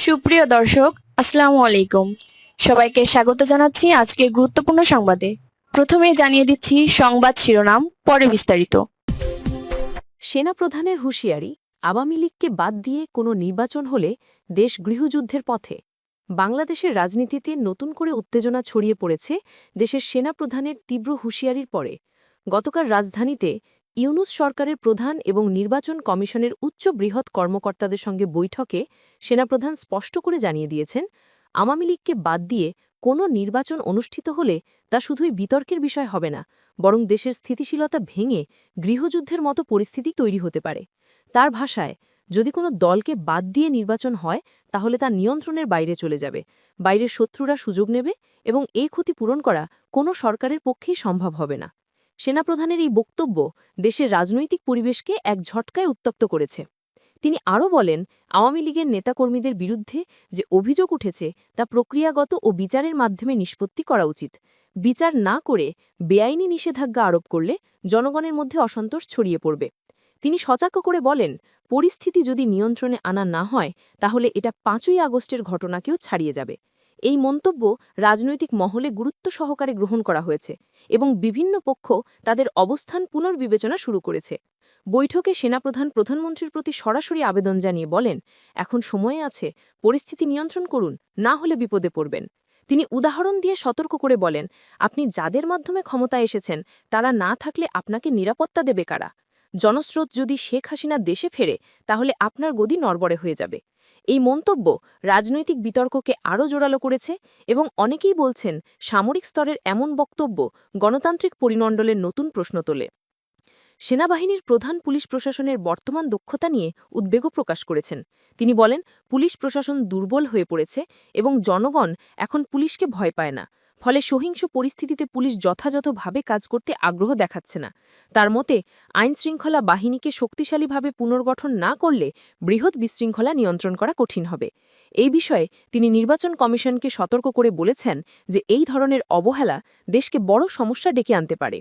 সুপ্রিয় দর্শক, আসসালামু আলাইকুম। সবাইকে স্বাগত জানাচ্ছি আজকের গুরুত্বপূর্ণ সংবাদে। প্রথমেই জানিয়ে দিচ্ছি সংবাদ শিরোনাম, পরে বিস্তারিত। সেনাপ্রধানের হুঁশিয়ারি, আওয়ামী লীগকে বাদ দিয়ে কোনো নির্বাচন হলে দেশ গৃহযুদ্ধের পথে। বাংলাদেশের রাজনীতিতে নতুন করে উত্তেজনা ছড়িয়ে পড়েছে দেশের সেনাপ্রধানের তীব্র হুঁশিয়ারির পরে। গতকাল রাজধানীতে ইউনূস সরকারের প্রধান এবং নির্বাচন কমিশনের উচ্চ বৃহৎ কর্মকর্তাদের সঙ্গে বৈঠকে সেনাপ্রধান স্পষ্ট করে জানিয়ে দিয়েছেন, আওয়ামী লীগকে বাদ দিয়ে কোনো নির্বাচন অনুষ্ঠিত হলে তা শুধুই বিতর্কের বিষয় হবে না, বরং দেশের স্থিতিশীলতা ভেঙে গৃহযুদ্ধের মতো পরিস্থিতি তৈরি হতে পারে। তার ভাষায়, যদি কোনো দলকে বাদ দিয়ে নির্বাচন হয় তাহলে তা নিয়ন্ত্রণের বাইরে চলে যাবে, বাইরের শত্রুরা সুযোগ নেবে এবং এই ক্ষতি পূরণ করা কোনো সরকারের পক্ষেই সম্ভব হবে না। সেনাপ্রধানের এই বক্তব্য দেশের রাজনৈতিক পরিবেশকে এক ঝটকায় উত্তপ্ত করেছে। তিনি আরও বলেন, আওয়ামী লীগের নেতাকর্মীদের বিরুদ্ধে যে অভিযোগ উঠেছে তা প্রক্রিয়াগত ও বিচারের মাধ্যমে নিষ্পত্তি করা উচিত। বিচার না করে বেআইনি নিষেধাজ্ঞা আরোপ করলে জনগণের মধ্যে অসন্তোষ ছড়িয়ে পড়বে। তিনি সচাক্য করে বলেন, পরিস্থিতি যদি নিয়ন্ত্রণে আনা না হয় তাহলে এটা ৫ই আগস্টের ঘটনাকেও ছাড়িয়ে যাবে। এই মন্তব্য রাজনৈতিক মহলে গুরুত্ব সহকারে গ্রহণ করা হয়েছে এবং বিভিন্ন পক্ষ তাদের অবস্থান পুনর্বিবেচনা শুরু করেছে। বৈঠকে সেনাপ্রধান প্রধানমন্ত্রীর প্রতি সরাসরি আবেদন জানিয়ে বলেন, এখন সময় আছে, পরিস্থিতি নিয়ন্ত্রণ করুন, না হলে বিপদে পড়বেন। তিনি উদাহরণ দিয়ে সতর্ক করে বলেন, আপনি যাদের মাধ্যমে ক্ষমতায় এসেছেন তারা না থাকলে আপনাকে নিরাপত্তা দেবে কারা? জনস্রোত যদি শেখ হাসিনা দেশে ফেরে তাহলে আপনার গদি নড়বড়ে হয়ে যাবে। এই মন্তব্য রাজনৈতিক বিতর্ককে আরও জোরালো করেছে এবং অনেকেই বলছেন, সামরিক স্তরের এমন বক্তব্য গণতান্ত্রিক পরিমণ্ডলের নতুন প্রশ্ন তোলে। সেনাবাহিনীর প্রধান পুলিশ প্রশাসনের বর্তমান দক্ষতা নিয়ে উদ্বেগও প্রকাশ করেছেন। তিনি বলেন, পুলিশ প্রশাসন দুর্বল হয়ে পড়েছে এবং জনগণ এখন পুলিশকে ভয় পায় না। ফলে সহিংস পরিস্থিতিতে পুলিশ যথাযথভাবে কাজ করতে আগ্রহ দেখাচ্ছে না। তার মতে, আইনশৃঙ্খলা বাহিনীকে শক্তিশালীভাবে পুনর্গঠন না করলে বৃহৎ বিশৃঙ্খলা নিয়ন্ত্রণ করা কঠিন হবে। এই বিষয়ে তিনি নির্বাচন কমিশনকে সতর্ক করে বলেছেন যে এই ধরনের অবহেলা দেশকে বড় সমস্যা ডেকে আনতে পারে।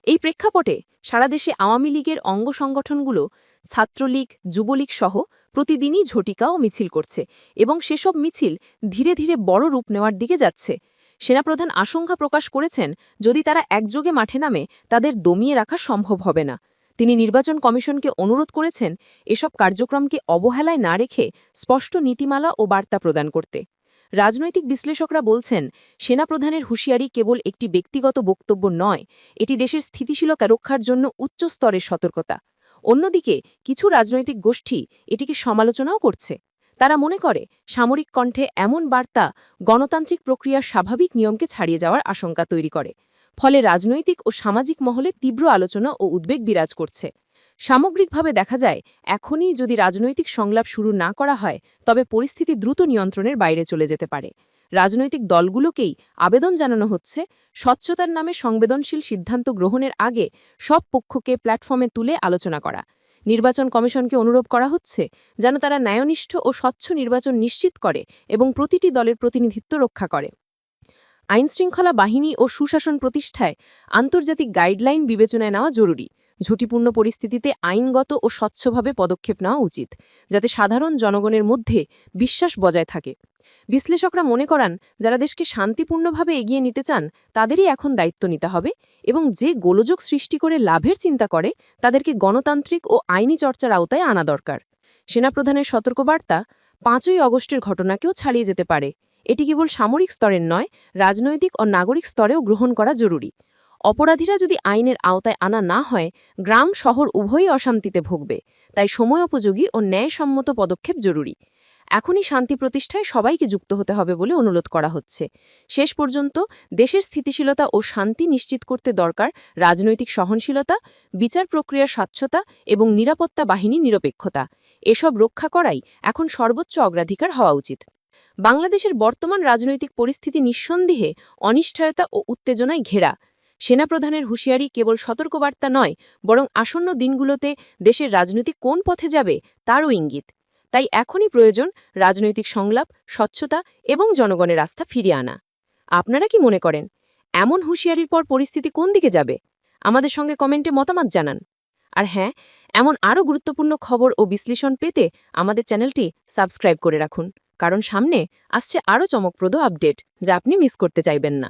এই প্রেক্ষাপটে সারা দেশে আওয়ামী লীগের অঙ্গ সংগঠনগুলো ছাত্রলীগ, যুবলীগ সহ প্রতিদিনই ঝটিকা ও মিছিল করছে এবং সেসব মিছিল ধীরে ধীরে বড় রূপ নেওয়ার দিকে যাচ্ছে। সেনাপ্রধান আশঙ্কা প্রকাশ করেছেন, যদি তারা একযোগে মাঠে নামে তাদের দমিয়ে রাখা সম্ভব হবে না। তিনি নির্বাচন কমিশনকে অনুরোধ করেছেন এসব কার্যক্রমকে অবহেলায় না রেখে স্পষ্ট নীতিমালা ও বার্তা প্রদান করতে। রাজনৈতিক বিশ্লেষকরা বলছেন, সেনাপ্রধানের হুঁশিয়ারি কেবল একটি ব্যক্তিগত বক্তব্য নয়, এটি দেশের স্থিতিশীলতা রক্ষার জন্য উচ্চ স্তরের সতর্কতা। অন্যদিকে কিছু রাজনৈতিক গোষ্ঠী এটিকে সমালোচনাও করছে। তারা মনে করে, সামরিক কণ্ঠে এমন বার্তা গণতান্ত্রিক প্রক্রিয়ার স্বাভাবিক নিয়মকে ছাড়িয়ে যাওয়ার আশঙ্কা তৈরি করে। ফলে রাজনৈতিক ও সামাজিক মহলে তীব্র আলোচনা ও উদ্বেগ বিরাজ করছে। সামগ্রিকভাবে দেখা যায়, এখনই যদি রাজনৈতিক সংলাপ শুরু না করা হয় তবে পরিস্থিতি দ্রুত নিয়ন্ত্রণের বাইরে চলে যেতে পারে। রাজনৈতিক দলগুলোকেই আবেদন জানানো হচ্ছে, স্বচ্ছতার নামে সংবেদনশীল সিদ্ধান্ত গ্রহণের আগে সব পক্ষকে প্ল্যাটফর্মে তুলে আলোচনা করা। নির্বাচন কমিশনকে অনুরোধ করা হচ্ছে যেন তারা ন্যায়নিষ্ঠ ও স্বচ্ছ নির্বাচন নিশ্চিত করে এবং প্রতিটি দলের প্রতিনিধিত্ব রক্ষা করে। আইনশৃঙ্খলা বাহিনী ও সুশাসন প্রতিষ্ঠায় আন্তর্জাতিক গাইডলাইন বিবেচনায় নেওয়া জরুরি। ঝুঁকিপূর্ণ পরিস্থিতিতে আইনগত ও স্বচ্ছভাবে পদক্ষেপ নেওয়া উচিত, যাতে সাধারণ জনগণের মধ্যে বিশ্বাস বজায় থাকে। বিশ্লেষকরা মনে করান, যারা দেশকে শান্তিপূর্ণভাবে এগিয়ে নিতে চান তাদেরই এখন দায়িত্ব নিতে হবে এবং যে গোলযোগ সৃষ্টি করে লাভের চিন্তা করে তাদেরকে গণতান্ত্রিক ও আইনি চর্চার আওতায় আনা দরকার। সেনাপ্রধানের সতর্কবার্তা ৫ই আগস্টের ঘটনাকেও ছাড়িয়ে যেতে পারে। এটি কেবল সামরিক স্তরের নয়, রাজনৈতিক ও নাগরিক স্তরেও গ্রহণ করা জরুরি। অপরাধীরা যদি আইনের আওতায় আনা না হয়, গ্রাম শহর উভয়ই অশান্তিতে ভুগবে। তাই সময়োপযোগী ও ন্যায়সম্মত পদক্ষেপ জরুরি। এখনই শান্তি প্রতিষ্ঠায় সবাইকে যুক্ত হতে হবে বলে অনুরোধ করা হচ্ছে। শেষ পর্যন্ত দেশের স্থিতিশীলতা ও শান্তি নিশ্চিত করতে দরকার রাজনৈতিক সহনশীলতা, বিচার প্রক্রিয়ার স্বচ্ছতা এবং নিরাপত্তা বাহিনীর নিরপেক্ষতা। এসব রক্ষা করাই এখন সর্বোচ্চ অগ্রাধিকার হওয়া উচিত। বাংলাদেশের বর্তমান রাজনৈতিক পরিস্থিতি নিঃসন্দেহে অনিশ্চয়তা ও উত্তেজনায় ঘেরা। সেনাপ্রধানের হুঁশিয়ারি কেবল সতর্কবার্তা নয়, বরং আসন্ন দিনগুলোতে দেশের রাজনীতি কোন পথে যাবে তারও ইঙ্গিত। তাই এখনই প্রয়োজন রাজনৈতিক সংলাপ, স্বচ্ছতা এবং জনগণের আস্থা ফিরিয়ে আনা। আপনারা কি মনে করেন, এমন হুঁশিয়ারির পর পরিস্থিতি কোন দিকে যাবে? আমাদের সঙ্গে কমেন্টে মতামত জানান। আর হ্যাঁ, এমন আরও গুরুত্বপূর্ণ খবর ও বিশ্লেষণ পেতে আমাদের চ্যানেলটি সাবস্ক্রাইব করে রাখুন। কারণ সামনে আসছে আরও চমকপ্রদ আপডেট যা আপনি মিস করতে চাইবেন না।